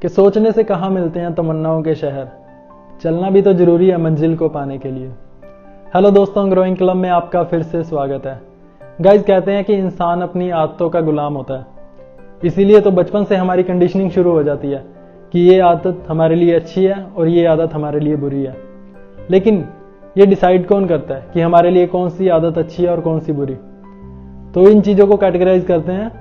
कि सोचने से कहाँ मिलते हैं तमन्नाओं के शहर, चलना भी तो जरूरी है मंजिल को पाने के लिए। हेलो दोस्तों, ग्रोइंग क्लब में आपका फिर से स्वागत है। गाइज, कहते हैं कि इंसान अपनी आदतों का गुलाम होता है, इसीलिए तो बचपन से हमारी कंडीशनिंग शुरू हो जाती है कि ये आदत हमारे लिए अच्छी है और ये आदत हमारे लिए बुरी है। लेकिन ये डिसाइड कौन करता है कि हमारे लिए कौन सी आदत अच्छी है और कौन सी बुरी? तो इन चीज़ों को कैटेगराइज करते हैं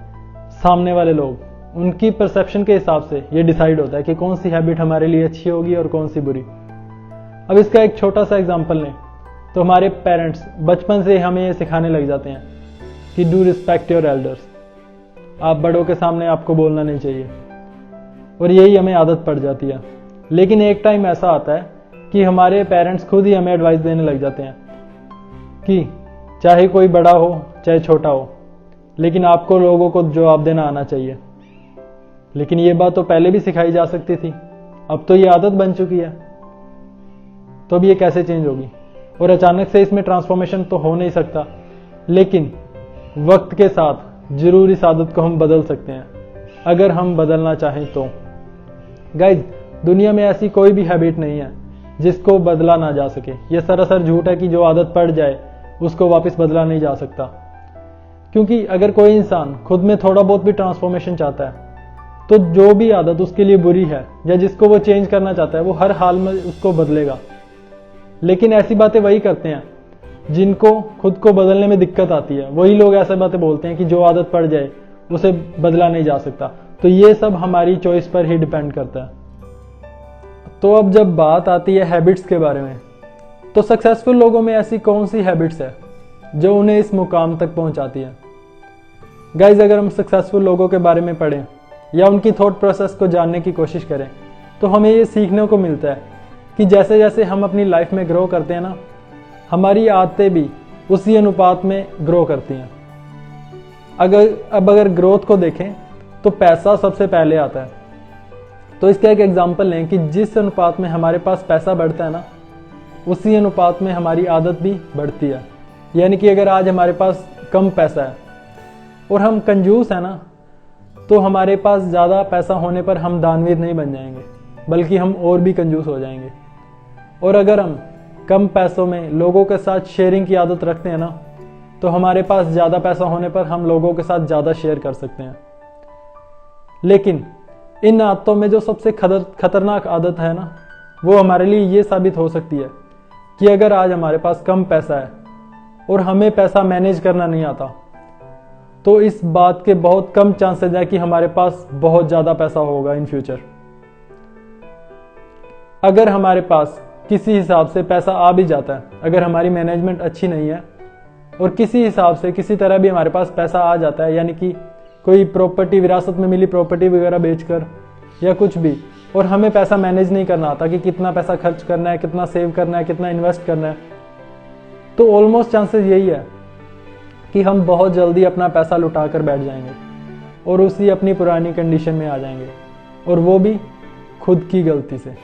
सामने वाले लोग। उनकी परसेप्शन के हिसाब से ये डिसाइड होता है कि कौन सी हैबिट हमारे लिए अच्छी होगी और कौन सी बुरी। अब इसका एक छोटा सा एग्जांपल लें तो हमारे पेरेंट्स बचपन से हमें ये सिखाने लग जाते हैं कि डू रिस्पेक्ट योर एल्डर्स, आप बड़ों के सामने आपको बोलना नहीं चाहिए, और यही हमें आदत पड़ जाती है। लेकिन एक टाइम ऐसा आता है कि हमारे पेरेंट्स खुद ही हमें एडवाइस देने लग जाते हैं कि चाहे कोई बड़ा हो चाहे छोटा हो, लेकिन आपको लोगों को जवाब देना आना चाहिए। लेकिन ये बात तो पहले भी सिखाई जा सकती थी, अब तो ये आदत बन चुकी है, तो अब ये कैसे चेंज होगी? और अचानक से इसमें ट्रांसफॉर्मेशन तो हो नहीं सकता, लेकिन वक्त के साथ जरूर इस आदत को हम बदल सकते हैं अगर हम बदलना चाहें तो। गाइज, दुनिया में ऐसी कोई भी हैबिट नहीं है जिसको बदला ना जा सके। यह सरासर झूठ है कि जो आदत पड़ जाए उसको वापस बदला नहीं जा सकता, क्योंकि अगर कोई इंसान खुद में थोड़ा बहुत भी ट्रांसफॉर्मेशन चाहता है तो जो भी आदत उसके लिए बुरी है या जिसको वो चेंज करना चाहता है वो हर हाल में उसको बदलेगा। लेकिन ऐसी बातें वही करते हैं जिनको खुद को बदलने में दिक्कत आती है। वही लोग ऐसे बातें बोलते हैं कि जो आदत पड़ जाए उसे बदला नहीं जा सकता। तो ये सब हमारी चॉइस पर ही डिपेंड करता है। तो अब जब बात आती है हैबिट्स के बारे में, तो सक्सेसफुल लोगों में ऐसी कौन सी हैबिट्स है जो उन्हें इस मुकाम तक पहुंचाती है? गाइज, अगर हम सक्सेसफुल लोगों के बारे में पढ़ें या उनकी थॉट प्रोसेस को जानने की कोशिश करें तो हमें ये सीखने को मिलता है कि जैसे जैसे हम अपनी लाइफ में ग्रो करते हैं ना, हमारी आदतें भी उसी अनुपात में ग्रो करती हैं। अगर ग्रोथ को देखें तो पैसा सबसे पहले आता है। तो इसका एक एग्जांपल लें कि जिस अनुपात में हमारे पास पैसा बढ़ता है ना, उसी अनुपात में हमारी आदत भी बढ़ती है। यानी कि अगर आज हमारे पास कम पैसा है और हम कंजूस है ना, तो हमारे पास ज़्यादा पैसा होने पर हम दानवीर नहीं बन जाएंगे, बल्कि हम और भी कंजूस हो जाएंगे। और अगर हम कम पैसों में लोगों के साथ शेयरिंग की आदत रखते हैं ना, तो हमारे पास ज़्यादा पैसा होने पर हम लोगों के साथ ज़्यादा शेयर कर सकते हैं। लेकिन इन आदतों में जो सबसे खतरनाक आदत है ना, वो हमारे लिए ये साबित हो सकती है कि अगर आज हमारे पास कम पैसा है और हमें पैसा मैनेज करना नहीं आता, तो इस बात के बहुत कम चांसेस है कि हमारे पास बहुत ज़्यादा पैसा होगा इन फ्यूचर। अगर हमारे पास किसी हिसाब से पैसा आ भी जाता है, अगर हमारी मैनेजमेंट अच्छी नहीं है और किसी हिसाब से किसी तरह भी हमारे पास पैसा आ जाता है, यानी कि कोई प्रॉपर्टी, विरासत में मिली प्रॉपर्टी वगैरह बेचकर या कुछ भी, और हमें पैसा मैनेज नहीं करना आता कि कितना पैसा खर्च करना है, कितना सेव करना है, कितना इन्वेस्ट करना है, तो ऑलमोस्ट चांसेस यही है कि हम बहुत जल्दी अपना पैसा लुटा कर बैठ जाएंगे और उसी अपनी पुरानी कंडीशन में आ जाएंगे, और वो भी खुद की गलती से।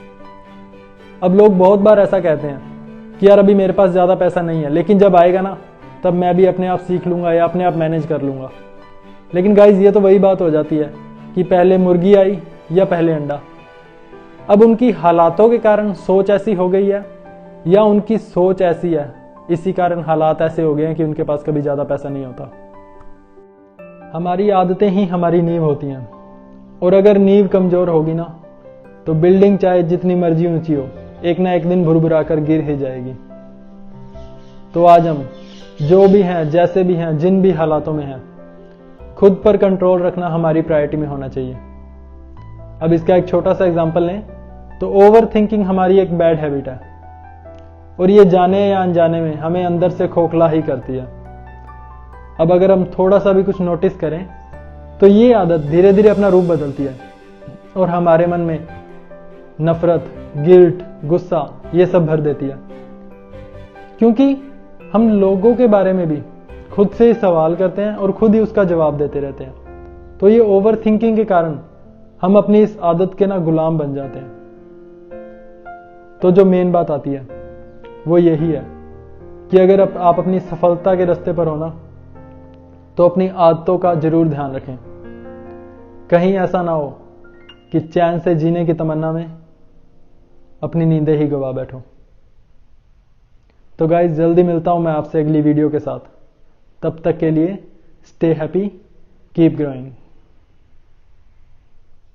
अब लोग बहुत बार ऐसा कहते हैं कि यार अभी मेरे पास ज़्यादा पैसा नहीं है, लेकिन जब आएगा ना तब मैं भी अपने आप सीख लूँगा या अपने आप मैनेज कर लूँगा। लेकिन गाइज, ये तो वही बात हो जाती है कि पहले मुर्गी आई या पहले अंडा। अब उनकी हालातों के कारण सोच ऐसी हो गई है या उनकी सोच ऐसी है, इसी कारण हालात ऐसे हो गए हैं कि उनके पास कभी ज़्यादा पैसा नहीं होता। हमारी आदतें ही हमारी नींव होती हैं, और अगर नींव कमज़ोर होगी ना तो बिल्डिंग चाहे जितनी मर्जी ऊंची हो, एक ना एक दिन भुरभुरा कर गिर ही जाएगी। तो आज हम जो भी हैं, जैसे भी हैं, जिन भी हालातों में हैं, खुद पर कंट्रोल रखना हमारी प्रायोरिटी में होना चाहिए। अब इसका एक छोटा सा एग्जांपल लें तो ओवर थिंकिंग हमारी एक बैड हैबिट है, और ये जाने या अनजाने में हमें अंदर से खोखला ही करती है। अब अगर हम थोड़ा सा भी कुछ नोटिस करें तो ये आदत धीरे धीरे अपना रूप बदलती है और हमारे मन में नफरत, गिल्ट, गुस्सा ये सब भर देती है, क्योंकि हम लोगों के बारे में भी खुद से ही सवाल करते हैं और खुद ही उसका जवाब देते रहते हैं। तो ये ओवर थिंकिंग के कारण हम अपनी इस आदत के ना गुलाम बन जाते हैं। तो जो मेन बात आती है वो यही है कि अगर आप अपनी सफलता के रास्ते पर हो ना, तो अपनी आदतों का जरूर ध्यान रखें। कहीं ऐसा ना हो कि चैन से जीने की तमन्ना में अपनी नींदें ही गवा बैठो। तो गाइस जल्दी मिलता हूं मैं आपसे अगली वीडियो के साथ। तब तक के लिए स्टे हैप्पी, कीप ग्रोइंग।